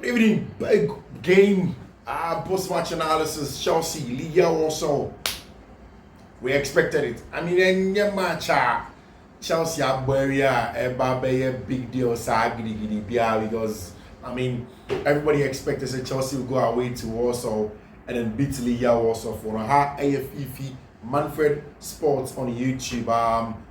Evening, big game, post-match analysis, Chelsea, Liga Warsaw. We expected it. I mean, in your match, Chelsea are a big deal, because, I mean, everybody expected that Chelsea would go away to Warsaw and then beat Liga Warsaw for a Fiifi-Manfred Sports on YouTube.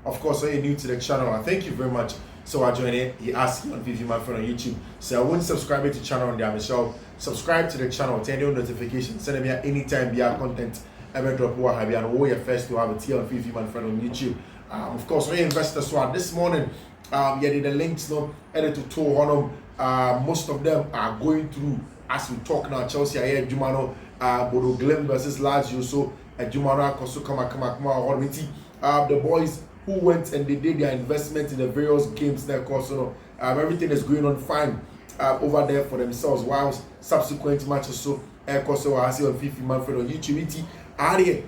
Of course, if you're new to the channel, thank you very much. So I joined it. He asked me on Fiifi-Manfred on YouTube. So I won't subscribe to the channel on there. Michelle, subscribe to the channel, turn on notifications, send me anytime via content. Ever drop what have you, and we're first to have a tea on Fiifi-Manfred on YouTube. Of course, we investors swap this morning. Yeah, the links no edit to two on them. Most of them are going through as we talk now. Chelsea here, Jumano, Bodo Glim versus Lazio. So Jumano, Koso, come on, the boys who went and they did their investment in the various games there, course, everything is going on fine over there for themselves. While subsequent matches, so course, I see on Fiifi-Manfred on YouTube.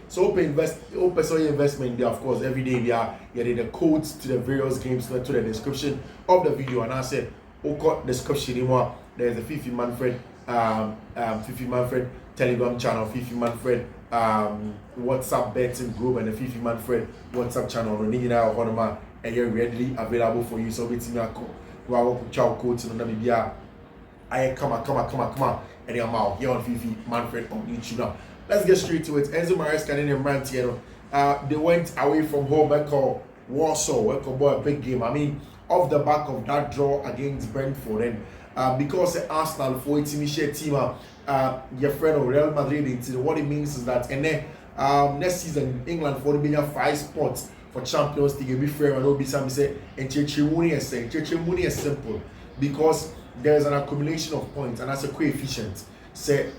So open investment there, of course, every day they are getting the codes to the various games to the description of the video. And I said, description anymore. There's a Fiifi-Manfred, Fiifi-Manfred Telegram channel, Fiifi-Manfred WhatsApp betting group, and the Fiifi-Manfred WhatsApp channel. And you're readily available for you. So it's me a call. Wow, ciao codes and Namibia. I come on, and I'm out here on Fiifi-Manfred on YouTube now. Let's get straight to it. Enzo Maresca and Brandt, they went away from home. I call Warsaw. I call a big game. I mean, off the back of that draw against Brentford, and because Arsenal for its initial team, your friend of Real Madrid, what it means is that and then next season England for the 5 spots for Champions League. Be fair, and will be some say and Chechimuni is simple because there is an accumulation of points and that's a coefficient. Say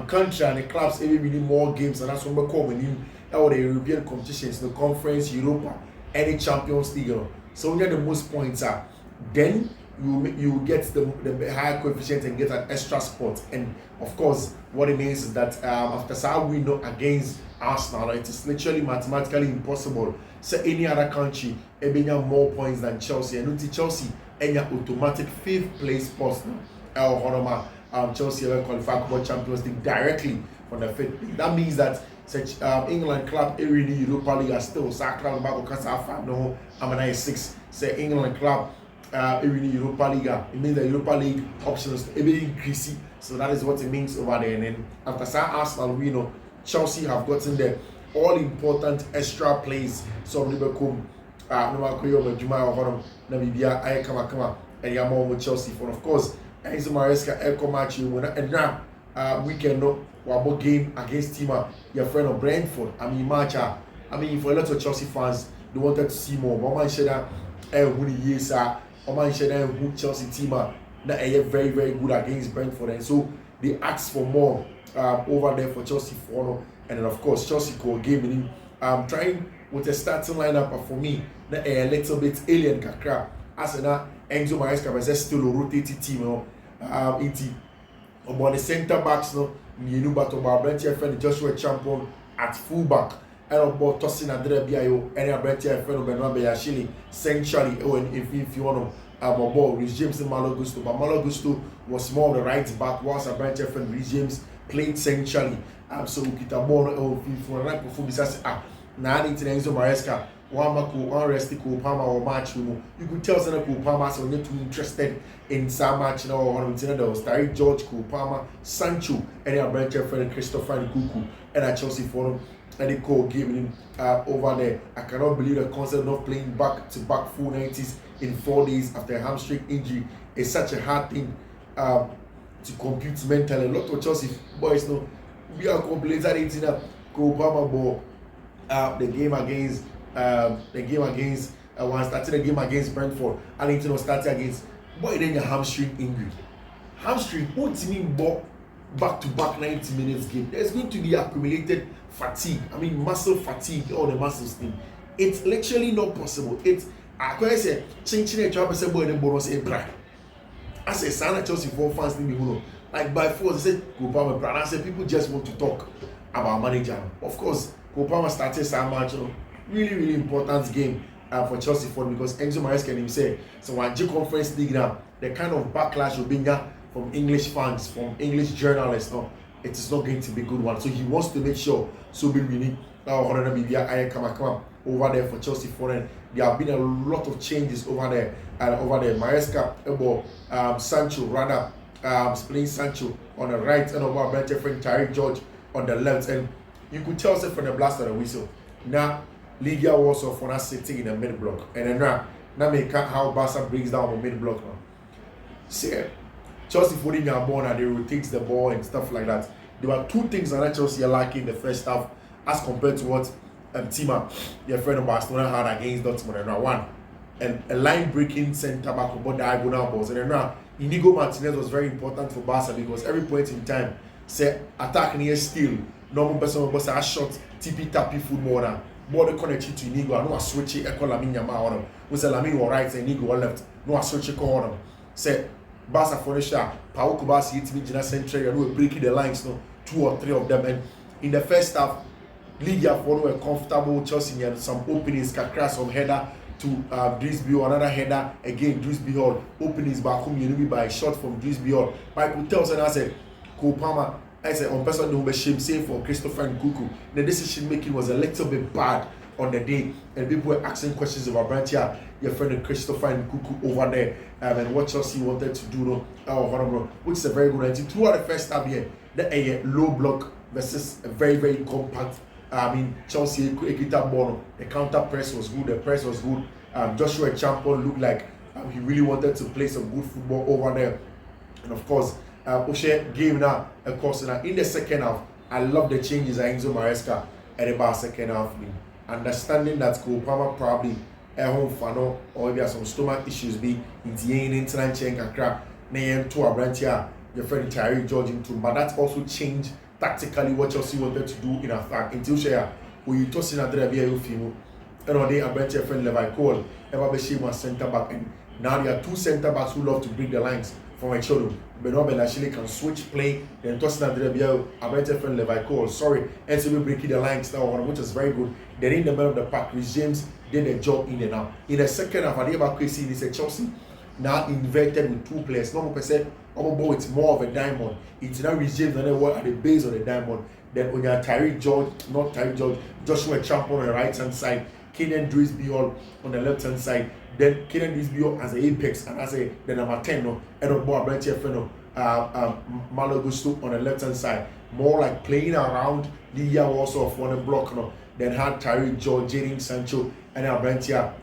country and the clubs every winning more games, and that's when we call winning all the European competitions, the Conference, Europa, any Champions League. So when you have the most points are, then you get the higher coefficient and get an extra spot. And of course, what it means is that after Salah win against Arsenal, it is literally mathematically impossible. So any other country, they have more points than Chelsea, and Chelsea and your automatic 5th place spot now. Chelsea will qualify for Champions League directly from the 5th league. That means that England club every Europa League are still club back because I found no I'm 6. Say England club every Europa League. It means the Europa League options every increasing. So that is what it means over there. And then after Arsenal, we know Chelsea have gotten the all important extra plays. So Liverpool, Namibia, I come and you're more with Chelsea. And of course, Enzo Maresca Echo match and now weekend no one game against Tima, your friend of Brentford. I mean for a lot of Chelsea fans, they wanted to see more. But man said that who the years are, man said that who Chelsea Tima that are very very good against Brentford, and so they asked for more over there for Chelsea for and then of course Chelsea call game in trying with a starting lineup for me a little bit alien kakra as na Enzo Maresca was still a rotated team, about the centre backs, no, you but about Brentford friend Joshua Champion at fullback, and about Tosin Adrebio, and a Brentford friend of Benoit Bayashili, centrally, if you want to about Rhys James and Malo Gusto, but Malo Gusto was more of the right back, whilst a Brentford friend Rhys James played centrally. So kita more for right before because now it's Enzo Maresca. One resting Kupama or match, you could tell Senator Kupama so not too interested in some match now or one there was Terry George Kupama, Sancho, and a branch of friend Christopher and Kuku and a Chelsea forum and they call game over there. I cannot believe the concept of playing back-to-back full 90s in 4 days after a hamstring injury is such a hard thing to compute mentally. A lot of Chelsea boys know we are complaining Kupama ball the game against one started the game against Brentford and it was started against then your hamstring injury. Hamstring, what do you mean back-to-back 90 minutes game? There's going to be accumulated fatigue. I mean muscle fatigue, all the muscles thing. It's literally not possible. It's I say changing a job as a boy and bonus a brand. I say Sana Chelsea 4 fans like by force they said Kupama brand. I said people just want to talk about manager. Of course, Kupama started some match. Really important game for Chelsea for because Enzo Maresca himself. So when G Conference League now, the kind of backlash will be from English fans, from English journalists. No, it is not going to be a good one. So he wants to make sure so be winning over there for Chelsea for there have been a lot of changes over there Maresca Sancho rather playing Sancho on the right and over Brentford friend Tyreek George on the left, and you could tell from the blast of the whistle now Liga Warsaw for us sitting in the mid block, and then now make how Barca brings down the mid block now. See, Chelsea putting their ball and they rotate the ball and stuff like that. There were two things that Chelsea are lacking in the first half as compared to what Tima, your friend of Barcelona, had against Dortmund. And one, and a line breaking centre back about the diagonal balls. And then now Inigo Martinez was very important for Barca because every point in time, say attack near still, normal person was a shot, tippy-tappy football now. More the connected to Inigo, I know I switch it, echo Lamine Yamal on him. Was a Lamine or right and Inigo left. No, I switch it on him. Say Barca for the shot, Pau Kubasi hit me Gina Central, and we're breaking the lines, no, 2 or 3 of them. And in the first half, Lydia follow a comfortable Chelsea and some openings, Kakra, some header to Drisby, another header again. Drisby Hall openings back home, you know, by a shot from Drisby Hall. Michael tells and I said, Kopama, I said, on person who shame safe for Christopher and Kuku. The decision making was a little bit bad on the day, and people were asking questions about Brantia, your friend Christopher and Kuku over there, and what Chelsea wanted to do, which is a very good idea. Throughout the first half here, the low block versus a very, very compact. Chelsea Ekita Bono, the counter press was good, the press was good. Joshua Champion looked like he really wanted to play some good football over there. And of course, Oshe game now, of course, now in the second half, I love the changes at Enzo Maresca at the second half. Understanding that Kopama probably at home fano or maybe some stomach issues be in the internet chain and crap, name to a branch here, your friend Tyreek George into, but that also changed tactically what Chelsea wanted to do in attack until share we you tossing at the via Fiifi-Manfred and on day a bench friend Levi Cole ever be shame as centre back, and now there are 2 centre backs who love to break the lines from each other. Benoit Belachile can switch play, then tossing at the via a bench friend Levi Cole. Sorry, and so we breaking the lines now, which is very good. Then in the middle of the pack, Chris James did a job in and out. In the second half, I did about Chris he said Chelsea now inverted with 2 players. No more percent. It's more of a diamond. It's now James and then what at the base of the diamond. Then when you have Tyreek George, not Tyreek George, Joshua Champion on the right hand side, Kenan Drisby on the left hand side. Then Kenan Drisby as the apex and as the number 10, no, and of more Brentford friend, Malo Gusto on the left hand side. More like playing around Liga Warsaw for the block, no. Then had Tyreek George, Jadon Sancho, and now Brentford,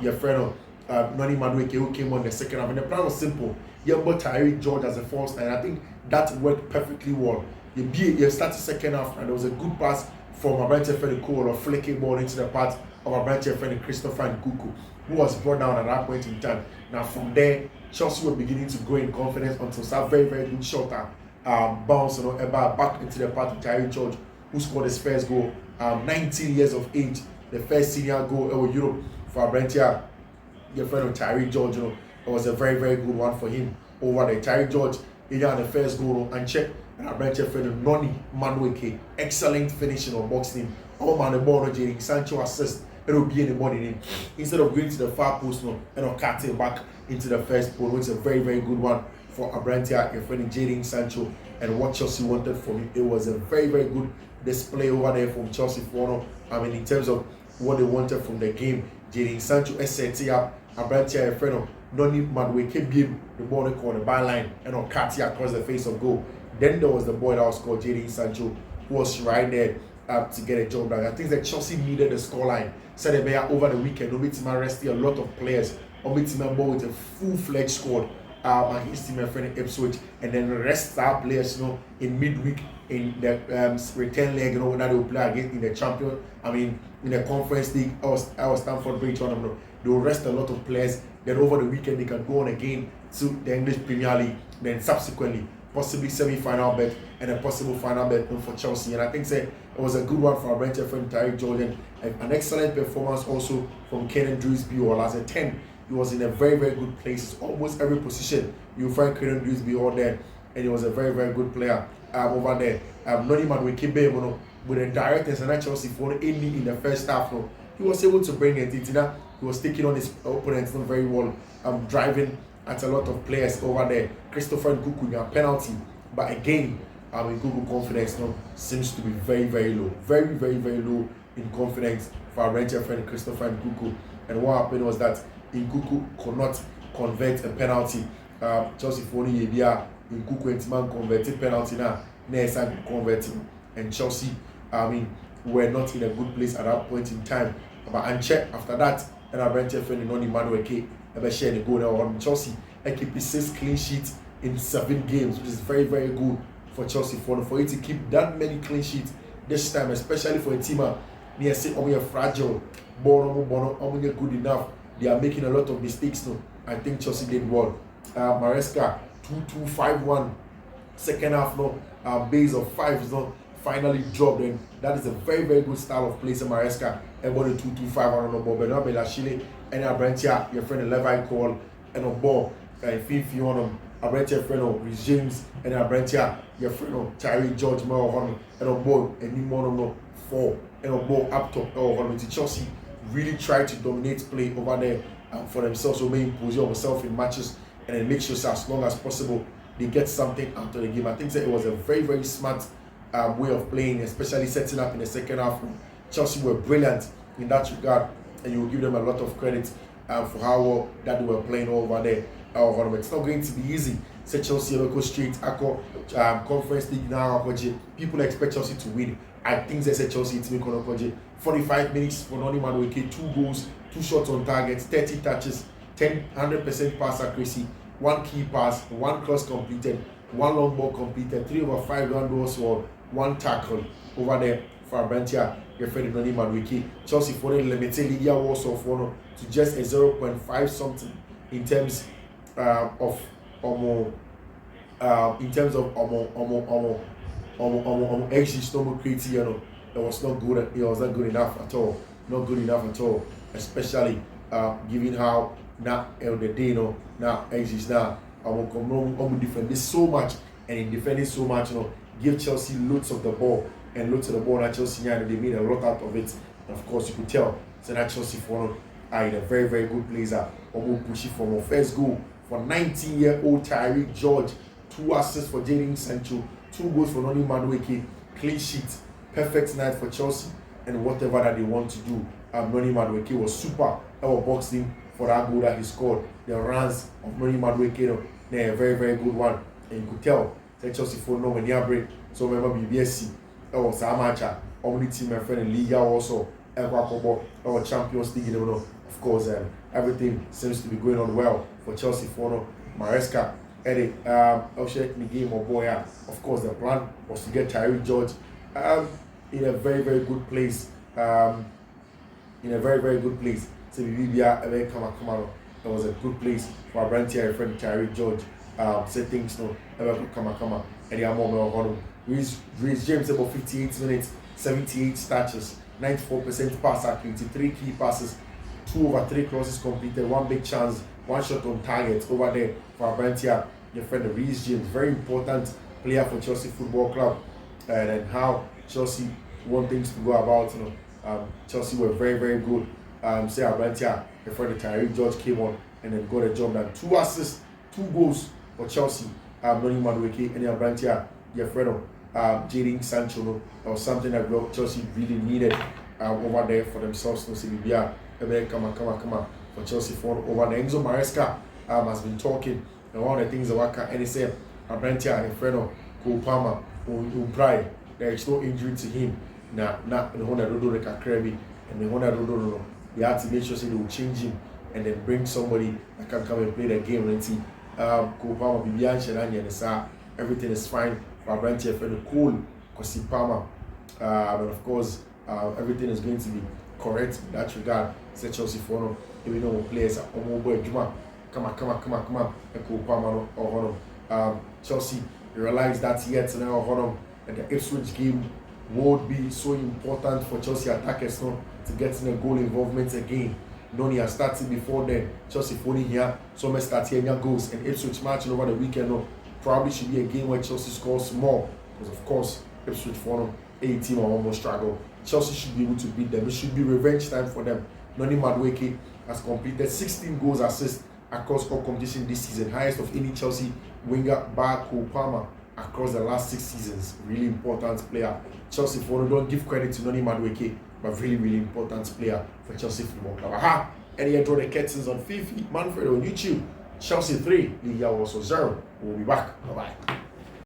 your friend, Noni Madueke, who came on the second half. And the plan was simple. You put Tyreek George as a false nine. I think that worked perfectly well. You start the second half, and there was a good pass from a Brentford friend Cole or flicking ball into the path of a Brentford friend Christopher and Kuku, who was brought down at that point in time. Now from there, Chelsea were beginning to grow in confidence until some very, very good shot bounce back into the path of Tyreek George, who scored his first goal. 19 years of age, the first senior goal in Europe for Brentford. Your friend of Tyreek George, it was a very, very good one for him over there. Tyreek George, he had the first goal and check. And our Brentford friend Noni Madueke, excellent finishing on boxing. All man the ball, Jadon Sancho assist. It will be in the morning instead of going to the far post and cutting back into the first post, which is a very, very good one for a Brentford, your friend Jadon Sancho. And what Chelsea wanted from him, it was a very, very good display over there from Chelsea for in terms of what they wanted from the game. Jadon Sancho set up a Brentford, a friend of Noni Madueke beam the ball on the byline and on cutting across the face of goal. Then there was the boy that was called Jadon Sancho, who was right there to get a job done. I think that Chelsea needed the scoreline. So they were over the weekend, Obitima rested a lot of players. Obitima with a full-fledged squad against team friend Ipswich, and then rest our players, in midweek in the return leg, that they will play against in the champion. In the conference league, or Stamford Bridge tournament, they will rest a lot of players. Then over the weekend, they can go on again to the English Premier League. Then subsequently, possibly semi-final bet and a possible final bet for Chelsea. And I think it was a good one for our Brentford friend Tyreek George, and an excellent performance also from Kenan Drisby. Or as a 10, he was in a very, very good place. Almost every position you find Kenan Drisby all there, and he was a very, very good player over there. Noni Madueke, with a direct and Chelsea for only in the first half, he was able to bring it. He was taking on his opponents very well, driving at a lot of players over there. Christopher Nkuku, your penalty, but again, Nkuku confidence seems to be very, very low, very, very, very low in confidence for our Rangers friend Christopher Nkuku. And what happened was that Nkuku could not convert a penalty. Chelsea for Nkuku and man converted penalty now. Next converting, and Chelsea, were not in a good place at that point in time. But Anche after that, and our Rangers friend Emmanuel K. ever shared a goal on Chelsea. And keep 6 clean sheets in 7 games, which is very, very good for Chelsea for it to keep that many clean sheets this time, especially for a team near say fragile, born good enough. They are making a lot of mistakes now. I think Chelsea did well. Maresca 2-2-5-1 second half base of 5 finally dropped, and that is a very, very good style of play. Maresca about the 2-2-5-1 on the ball, but not Belashile and Abrantia, your friend Levi call and a ball and Fiifi on them. Abrantia friend of James and Abrantia, your friend of Tyree George Mel and a ball and Nimono 4 and a ball up top to Chelsea really try to dominate play over there for themselves, so may impose themselves in matches and then make sure so as long as possible they get something out of the game. I think that it was a very, very smart way of playing, especially setting up in the second half. Chelsea were brilliant in that regard, and you will give them a lot of credit for how well that they were playing over there. It's not going to be easy. Say Chelsea will go straight. Conference League now. People expect Chelsea to win. I think they say Chelsea to make 45 minutes for Noni Madueke, 2 goals, 2 shots on target, 30 touches, 100% pass accuracy, 1 key pass, 1 cross completed, 1 long ball completed, 3 over 5 ground balls for 1 tackle over there for Abrantia, your friend Noni Madueke. Chelsea for the limited Liga Warsaw for to just a 0.5 something in terms of exit normal creativity. It was not good. It was not good enough at all. Not good enough at all. Especially given how now the day now exist now. Defend this so much, and in defending so much, give Chelsea loads of the ball and loads of the ball. And Chelsea, they made a lot out of it. And of course, you could tell. So that Chelsea are in a very, very good place. Pushing for my first goal for 19-year-old Tyree George, 2 assists for Jadon Sancho, 2 goals for Noni Madueke, clean sheet, perfect night for Chelsea, and whatever that they want to do. Noni Madueke was super. Our boxing for that goal that he scored. The runs of Noni Madueke, they're a very, very good one, and you could tell that Chelsea for no many break. So remember BBSC, our Samacha, only team my friend in Liga also, our Champions League, of course, everything seems to be going on well for Chelsea for Maresca. Eddie, in the game of boy, of course, the plan was to get Tyree George in a very, very good place. In a very, very good place. So Bibia, come out. It was a good place for our brand here, friend Tyree George. Say things come out. And the amount Reece James about 58 minutes, 78 touches, 94% pass accuracy, 3 key passes, 2 over 3 crosses completed, 1 big chance, 1 shot on target over there for our brand here. Your friend Reece James, very important player for Chelsea Football Club, and how Chelsea want things to go about. Chelsea were very, very good. Say Abrantia, your friend Tyree George came on and then got a job done. 2 assists, 2 goals for Chelsea. Noni Madueke and Abrantia, your friend Jadon Sancho. That was something that Chelsea really needed over there for themselves. No, Sibia, come on for Chelsea for over there. Enzo Maresca has been talking. And one of the things that work and he said, Abrantia and Freno, Kopama, Umprai, there is no injury to him. Now, the one that do the Kakrebi and the one that do they have to make sure they will change him and then bring somebody that can come and play the game and see Kopama, Bibian, Shenanya, and Sa, everything is fine for Abrantia, Freno, Cool, Kosipama. But of course, everything is going to be correct in that regard. Say Chelsea for even though players are Omo Juma. Come on, Chelsea realized that yet now and the Ipswich game would be so important for Chelsea attackers to get in a goal involvement again. Noni has started before then. Chelsea phoning here, so many start here goals, and Ipswich matching over the weekend probably should be a game where Chelsea scores more, because of course Ipswich for a team or almost struggle. Chelsea should be able to beat them. It should be revenge time for them. Noni Madueke has completed 16 goals, assists, across all competition this season, highest of any Chelsea winger bar Cole Palmer across the last 6 seasons. Really important player. Chelsea for don't give credit to Noni Madueke, but really important player for Chelsea Football Club. Aha! And here draw the curtains on Fiifi-Manfred on YouTube. Chelsea 3, Warsaw 0. We'll be back. Bye-bye.